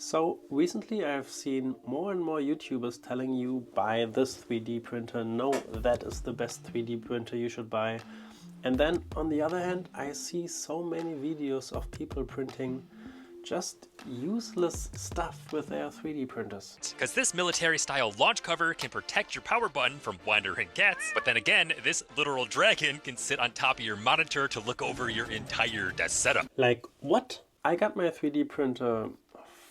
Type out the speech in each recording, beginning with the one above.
So recently I've seen more and more YouTubers telling you buy this 3D printer, no, that is the best 3D printer you should buy. And then on the other hand I see so many videos of people printing just useless stuff with their 3D printers. Because this military style launch cover can protect your power button from wandering cats, but then again, this literal dragon can sit on top of your monitor to look over your entire desk setup. Like what? I got my 3D printer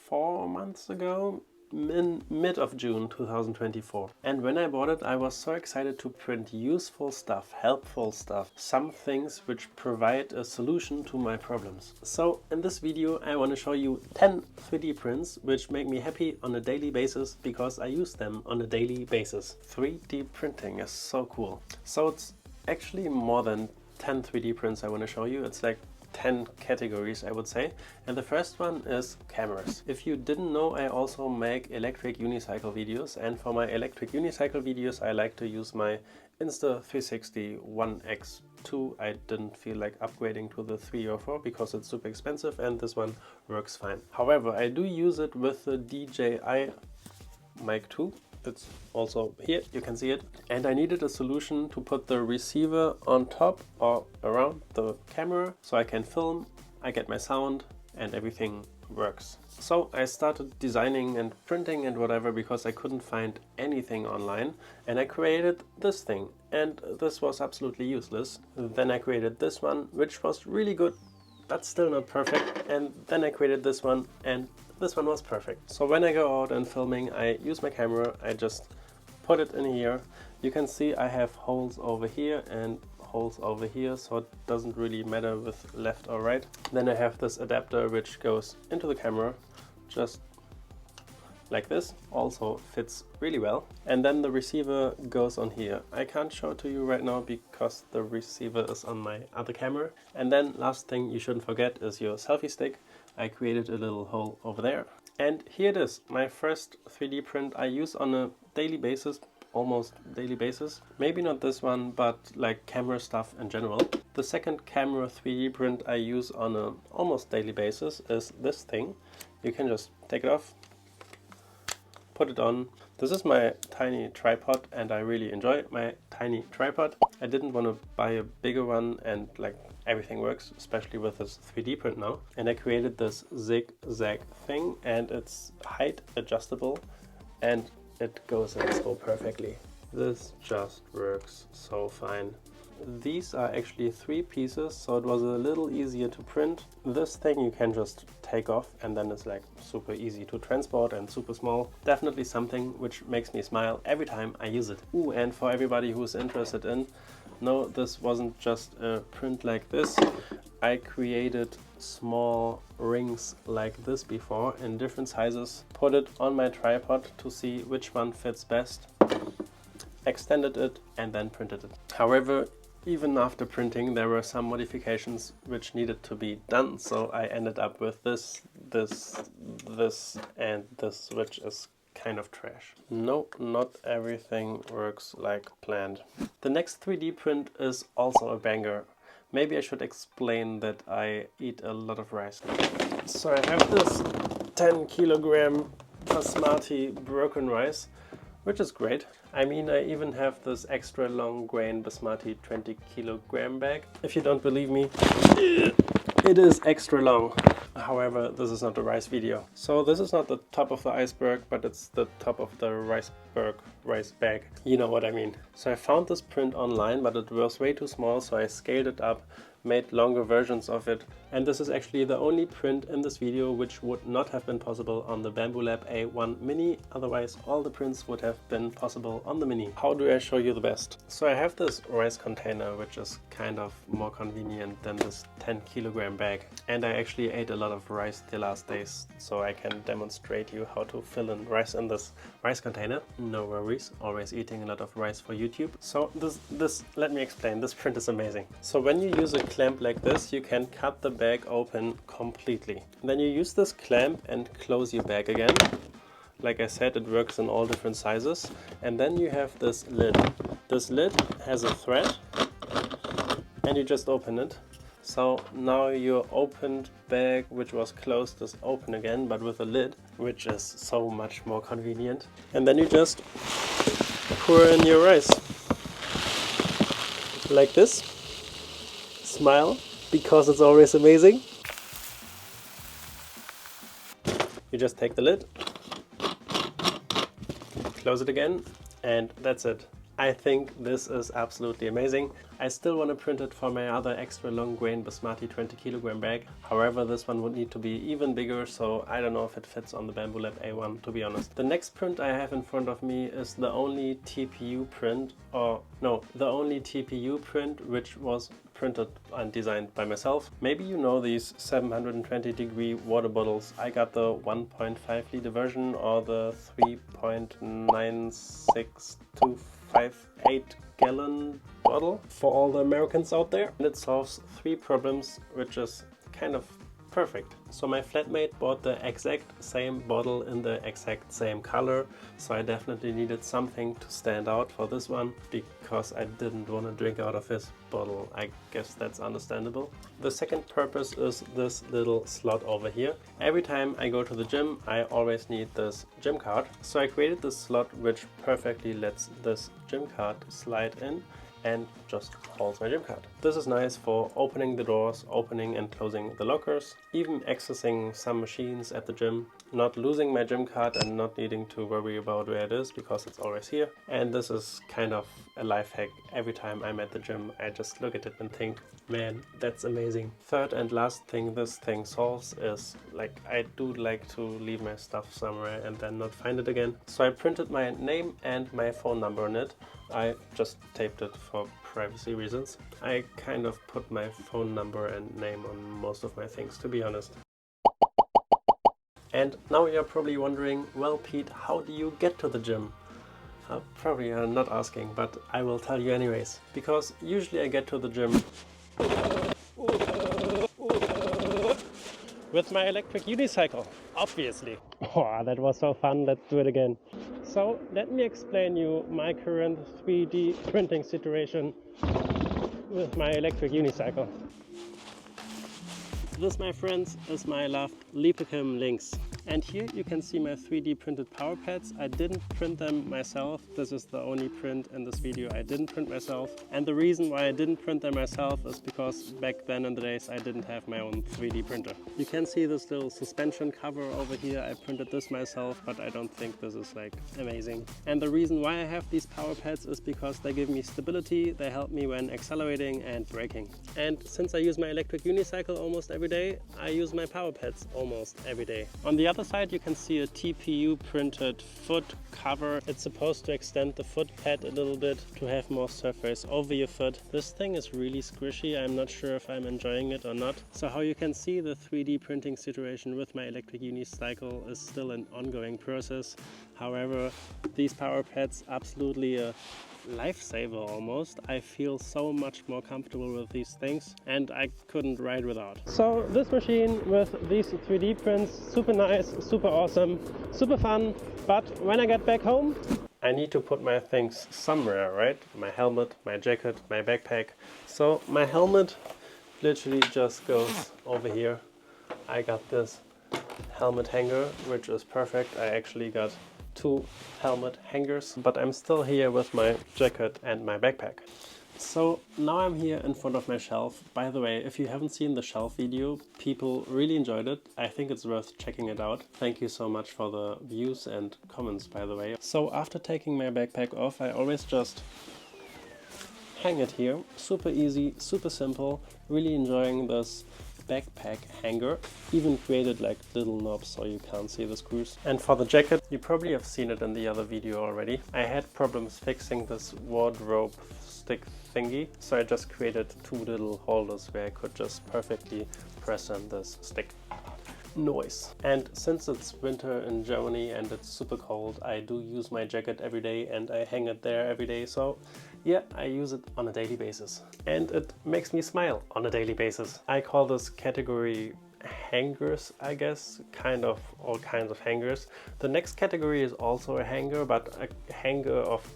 4 months ago, in mid of June 2024. And when I bought it, I was so excited to print useful stuff, helpful stuff, some things which provide a solution to my problems. So in this video, I want to show you 10 3D prints which make me happy on a daily basis because I use them on a daily basis. 3D printing is so cool. So it's actually more than 10 3D prints I want to show you. It's like 10 categories, I would say. And the first one is cameras. If you didn't know, I also make electric unicycle videos, and for my electric unicycle videos I like to use my Insta360 1X2. I didn't feel like upgrading to the 3 or 4 because it's super expensive, and this one works fine. However, I do use it with the DJI Mic 2. It's also here, you can see it. And I needed a solution to put the receiver on top or around the camera so I can film, I get my sound, and everything works. So I started designing and printing and whatever because I couldn't find anything online, and I created this thing, and this was absolutely useless. Then I created this one, which was really good, but still not perfect, and then I created this one, and this one was perfect. So when I go out and filming, I use my camera, I just put it in here. You can see I have holes over here and holes over here, so it doesn't really matter with left or right. Then I have this adapter which goes into the camera, just like this, also fits really well. And then the receiver goes on here. I can't show it to you right now because the receiver is on my other camera. And then last thing you shouldn't forget is your selfie stick. I created a little hole over there. And here it is, my first 3D print I use on a daily basis, almost daily basis. Maybe not this one, but like camera stuff in general. The second camera 3D print I use on a almost daily basis is this thing. You can just take it off, put it on. This is my tiny tripod, and I really enjoy my tiny tripod. I didn't want to buy a bigger one, and like everything works, especially with this 3D print now. And I created this zigzag thing, and it's height adjustable, and it goes in so perfectly. This just works so fine. These are actually 3 pieces, so it was a little easier to print. This thing you can just take off, and then it's like super easy to transport and super small. Definitely something which makes me smile every time I use it. Ooh, and for everybody who's interested in, no, this wasn't just a print like this. I created small rings like this before in different sizes, put it on my tripod to see which one fits best, extended it, and then printed it. However, even after printing, there were some modifications which needed to be done, so I ended up with this, and this, which is kind of trash. No, not everything works like planned. The next 3D print is also a banger. Maybe I should explain that I eat a lot of rice. So I have this 10 kilogram basmati broken rice, which is great. I mean, I even have this extra long grain basmati 20 kilogram bag. If you don't believe me, it is extra long. However, this is not a rice video. So this is not the top of the iceberg, but it's the top of the rice bag. You know what I mean. So I found this print online, but it was way too small, so I scaled it up, made longer versions of it. And this is actually the only print in this video which would not have been possible on the Bambu Lab A1 Mini. Otherwise, all the prints would have been possible on the Mini. How do I show you the best? So I have this rice container, which is kind of more convenient than this 10 kilogram bag. And I actually ate a lot of rice the last days, so I can demonstrate you how to fill in rice in this rice container. No worries, always eating a lot of rice for YouTube. So let me explain, this print is amazing. So when you use a clamp like this, you can cut the bag open completely. Then you use this clamp and close your bag again. Like I said, it works in all different sizes. And then you have this lid. This lid has a thread, and you just open it. So now your opened bag, which was closed, is open again, but with a lid, which is so much more convenient. And then you just pour in your rice. Like this. Smile, because it's always amazing. You just take the lid, close it again, and that's it. I think this is absolutely amazing. I still want to print it for my other extra long grain basmati 20 kilogram bag. However, this one would need to be even bigger, so I don't know if it fits on the Bambu Lab A1, to be honest. The next print I have in front of me is the only TPU print, or no, the only TPU print which was printed and designed by myself. Maybe you know these 720-degree water bottles. I got the 1.5 liter version or the 3.96258 gallon bottle for all the Americans out there. And it solves 3 problems, which is kind of perfect. So my flatmate bought the exact same bottle in the exact same color, so I definitely needed something to stand out for this one, because I didn't want to drink out of his bottle. I guess that's understandable. The second purpose is this little slot over here. Every time I go to the gym, I always need this gym card, so I created this slot which perfectly lets this gym card slide in and just holds my gym card. This is nice for opening the doors, opening and closing the lockers, even accessing some machines at the gym, not losing my gym card and not needing to worry about where it is because it's always here. And this is kind of a life hack. Every time I'm at the gym, I just look at it and think, man, that's amazing. Third and last thing this thing solves is, like, I do like to leave my stuff somewhere and then not find it again. So I printed my name and my phone number on it. I just taped it for privacy reasons. I kind of put my phone number and name on most of my things, to be honest. And now you're probably wondering, well, Pete, how do you get to the gym? Probably you're not asking, but I will tell you anyways. Because usually I get to the gym with my electric unicycle, obviously. Oh, that was so fun. Let's do it again. So let me explain you my current 3D printing situation with my electric unicycle. This, my friends, is my loved LEAPERKIM LYNX. And here you can see my 3D printed power pads. I didn't print them myself. This is the only print in this video I didn't print myself. And the reason why I didn't print them myself is because back then in the days I didn't have my own 3D printer. You can see this little suspension cover over here. I printed this myself, but I don't think this is like amazing. And the reason why I have these power pads is because they give me stability. They help me when accelerating and braking. And since I use my electric unicycle almost every day, I use my power pads almost every day. On the other side you can see a TPU printed foot cover. It's supposed to extend the foot pad a little bit to have more surface over your foot. This thing is really squishy. I'm not sure if I'm enjoying it or not. So how you can see, the 3D printing situation with my electric unicycle is still an ongoing process. However, these power pads absolutely a lifesaver almost. I feel so much more comfortable with these things and I couldn't ride without. So this machine with these 3D prints, super nice, super awesome, super fun, but when I get back home I need to put my things somewhere, right? My helmet, my jacket, my backpack. So my helmet literally just goes over here. I got this helmet hanger, which is perfect. I actually got 2 helmet hangers, but I'm still here with my jacket and my backpack. So now I'm here in front of my shelf. By the way, if you haven't seen the shelf video, people really enjoyed it. I think it's worth checking it out. Thank you so much for the views and comments, by the way. So after taking my backpack off, I always just hang it here. Super easy, super simple. Really enjoying this backpack hanger. Even created like little knobs so you can't see the screws. And for the jacket, you probably have seen it in the other video already. I had problems fixing this wardrobe stick thingy, so I just created 2 little holders where I could just perfectly press on this stick. Noise. And since it's winter in Germany and it's super cold, I do use my jacket every day and I hang it there every day. So yeah, I use it on a daily basis. And it makes me smile on a daily basis. I call this category hangers, I guess, kind of all kinds of hangers. The next category is also a hanger, but a hanger of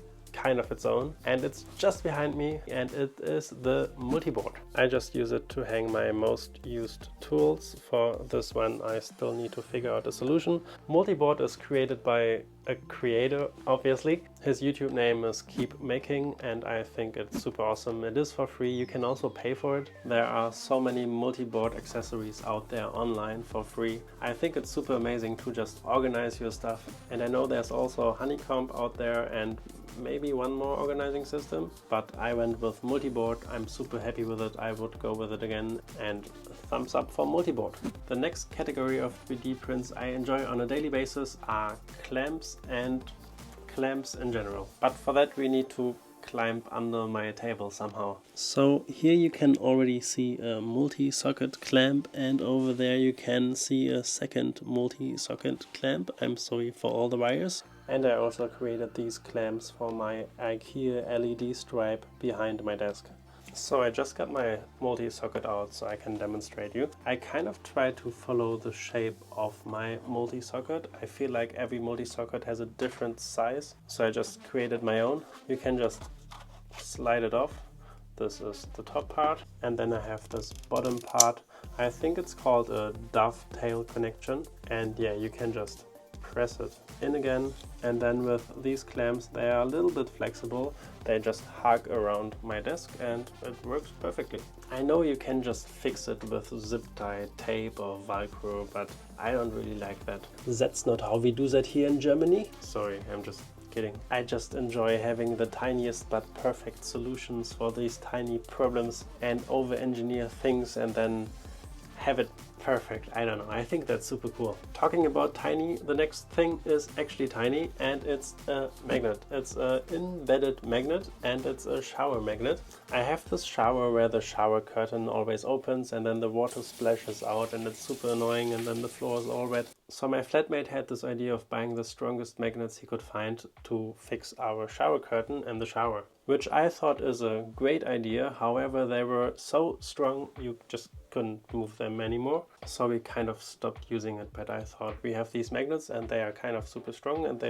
kind of its own, and it's just behind me, and it is the Multiboard. I just use it to hang my most used tools. For this one I still need to figure out a solution. Multiboard is created by a creator, obviously. His YouTube name is Keep Making, and I think it's super awesome. It is for free. You can also pay for it. There are so many multi-board accessories out there online for free. I think it's super amazing to just organize your stuff. And I know there's also Honeycomb out there and maybe one more organizing system, but I went with Multiboard. I'm super happy with it. I would go with it again, and thumbs up for Multiboard. The next category of 3D prints I enjoy on a daily basis are clamps and clamps in general. But for that we need to climb under my table somehow. So here you can already see a multi-socket clamp, and over there you can see a second multi-socket clamp. I'm sorry for all the wires. And I also created these clamps for my IKEA LED stripe behind my desk. So I just got my multi-socket out so I can demonstrate you. I kind of try to follow the shape of my multi-socket. I feel like every multi-socket has a different size, so I just created my own. You can just slide it off. This is the top part, and then I have this bottom part. I think it's called a dovetail connection, and yeah, you can just press it in again, and then with these clamps they are a little bit flexible. They just hug around my desk and it works perfectly. I know you can just fix it with zip tie, tape or Velcro, but I don't really like that. That's not how we do that here in Germany. Sorry, I'm just kidding. I just enjoy having the tiniest but perfect solutions for these tiny problems and over-engineer things and then have it perfect. I don't know, I think that's super cool. Talking about tiny, the next thing is actually tiny, and it's a magnet. It's an embedded magnet, and it's a shower magnet. I have this shower where the shower curtain always opens and then the water splashes out and it's super annoying, and then the floor is all wet. So my flatmate had this idea of buying the strongest magnets he could find to fix our shower curtain and the shower, which I thought is a great idea. However, they were so strong you just couldn't move them anymore. So we kind of stopped using it, but I thought we have these magnets and they are kind of super strong and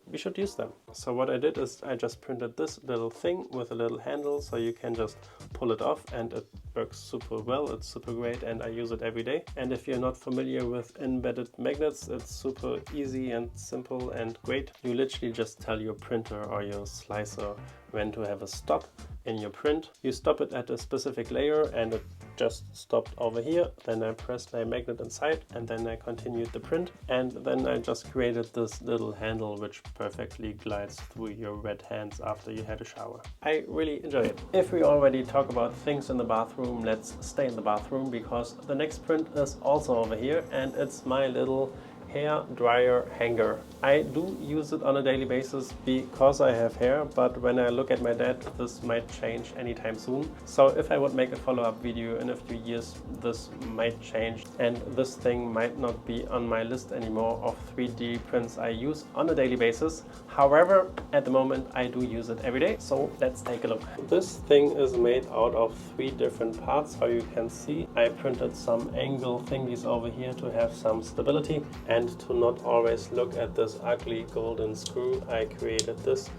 we should use them. So what I did is I just printed this little thing with a little handle, so you can just pull it off and it works super well. It's super great and I use it every day. And if you're not familiar with embedded magnets, it's super easy and simple and great. You literally just tell your printer or your slicer when to have a stop in your print. You stop it at a specific layer and it just stopped over here. Then I pressed my magnet inside and then I continued the print, and then I just created this little handle which perfectly glides through your wet hands after you had a shower. I really enjoy it. If we already talk about things in the bathroom, let's stay in the bathroom, because the next print is also over here, and it's my little hair dryer hanger. I do use it on a daily basis because I have hair, but when I look at my dad, this might change anytime soon. So if I would make a follow-up video in a few years, this might change, and this thing might not be on my list anymore of 3D prints I use on a daily basis. However, at the moment I do use it every day, so let's take a look. This thing is made out of 3 different parts. How you can see, I printed some angle thingies over here to have some stability, and to not always look at this ugly golden screw, I created this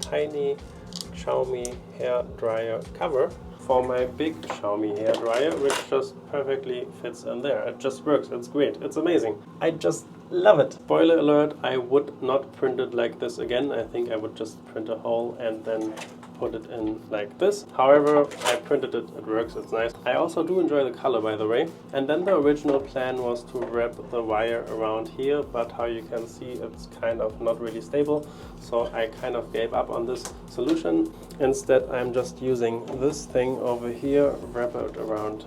tiny Xiaomi hair dryer cover for my big Xiaomi hair dryer, which just perfectly fits in there. It just works, it's great, it's amazing. I just love it. Spoiler alert, I would not print it like this again. I think I would just print a hole and then put it in like this. However, I printed it, it works, it's nice. I also do enjoy the color, by the way. And then the original plan was to wrap the wire around here, but how you can see, it's kind of not really stable. So I kind of gave up on this solution. Instead, I'm just using this thing over here, wrap it around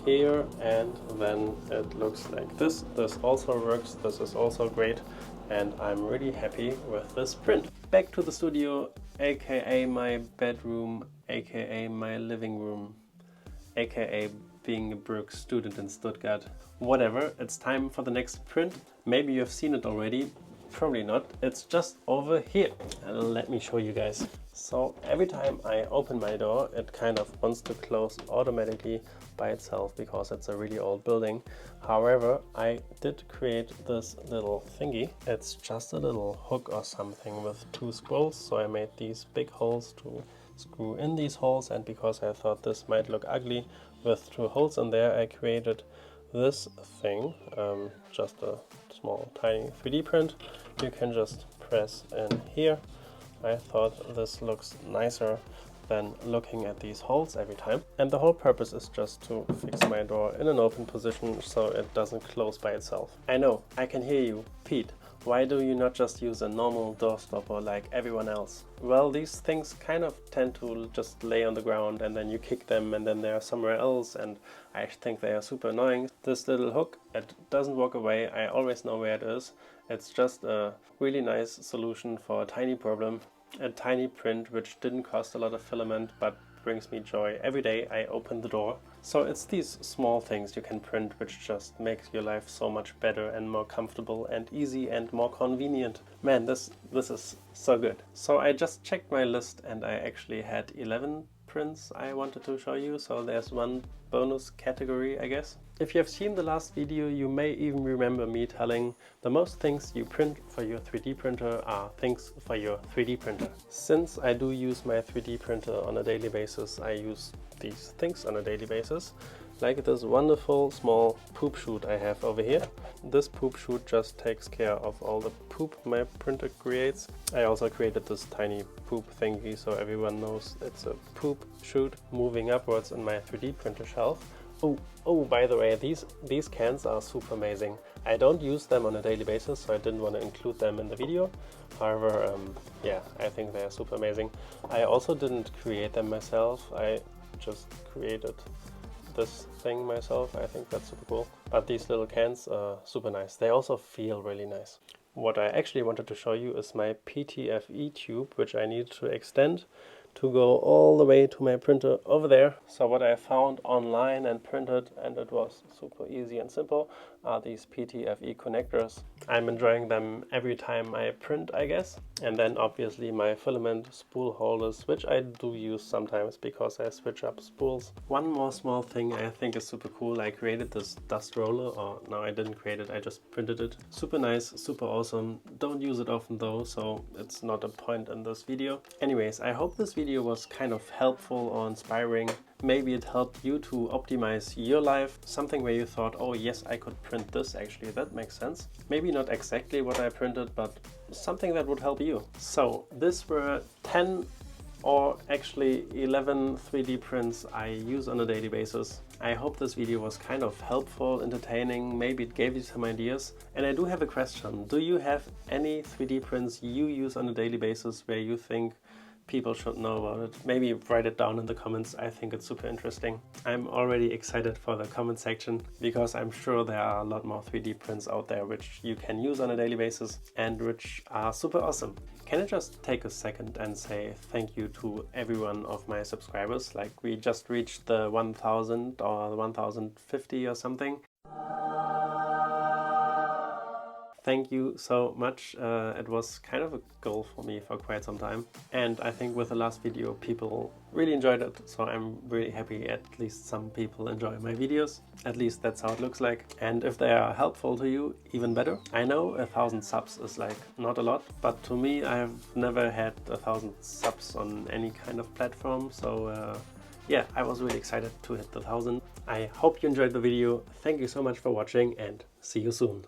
here, and then it looks like this. This also works, this is also great, and I'm really happy with this print. Back to the studio, aka my bedroom, aka my living room, aka being a Berg student in Stuttgart. Whatever, it's time for the next print. Maybe you've seen it already. Probably not. It's just over here. Let me show you guys. So every time I open my door, it kind of wants to close automatically by itself because it's a really old building. However, I did create this little thingy. It's just a little hook or something with 2 scrolls. So I made these big holes to screw in these holes, and because I thought this might look ugly with 2 holes in there, I created this thing, just a small tiny 3D print. You can just press in here. I thought this looks nicer than looking at these holes every time. And the whole purpose is just to fix my door in an open position so it doesn't close by itself. I know, I can hear you. Pete, why do you not just use a normal door stopper like everyone else? Well, these things kind of tend to just lay on the ground and then you kick them and then they are somewhere else, and I think they are super annoying. This little hook, it doesn't walk away. I always know where it is. It's just a really nice solution for a tiny problem. A tiny print which didn't cost a lot of filament but brings me joy every day I open the door. So it's these small things you can print which just makes your life so much better and more comfortable and easy and more convenient. Man, this is so good. So I just checked my list and I actually had 11 prints I wanted to show you, so there's one bonus category, I guess. If you have seen the last video, you may even remember me telling the most things you print for your 3D printer are things for your 3D printer. Since I do use my 3D printer on a daily basis, I use these things on a daily basis. Like this wonderful small poop chute I have over here. This poop chute just takes care of all the poop my printer creates. I also created this tiny poop thingy so everyone knows it's a poop chute moving upwards in my 3D printer shelf. Oh, by the way, these cans are super amazing. I don't use them on a daily basis, so I didn't want to include them in the video. However, yeah, I think they are super amazing. I also didn't create them myself. I just created this thing myself. I think that's super cool. But these little cans are super nice. They also feel really nice. What I actually wanted to show you is my PTFE tube, which I need to extend to go all the way to my printer over there. So what I found online and printed, and it was super easy and simple, are these PTFE connectors. I'm enjoying them every time I print, I guess. And then obviously my filament spool holders, which I do use sometimes because I switch up spools. One more small thing I think is super cool. I created this dust roller, or no, I didn't create it, I just printed it. Super nice, super awesome. Don't use it often though, so it's not a point in this video. Anyways, I hope this video was kind of helpful or inspiring. Maybe it helped you to optimize your life. Something where you thought, oh yes, I could print this actually, that makes sense. Maybe not exactly what I printed, but something that would help you. So these were 10 or actually 11 3D prints I use on a daily basis. I hope this video was kind of helpful, entertaining, maybe it gave you some ideas. And I do have a question. Do you have any 3D prints you use on a daily basis where you think people should know about it? Maybe write it down in the comments. I think it's super interesting. I'm already excited for the comment section because I'm sure there are a lot more 3D prints out there which you can use on a daily basis and which are super awesome. Can I just take a second and say thank you to every one of my subscribers? Like, we just reached the 1000 or 1050 or something. Thank you so much. It was kind of a goal for me for quite some time. And I think with the last video, people really enjoyed it. So I'm really happy at least some people enjoy my videos. At least that's how it looks like. And if they are helpful to you, even better. I know 1000 subs is like not a lot, but to me, I've never had 1000 subs on any kind of platform. So yeah, I was really excited to hit the 1000. I hope you enjoyed the video. Thank you so much for watching and see you soon.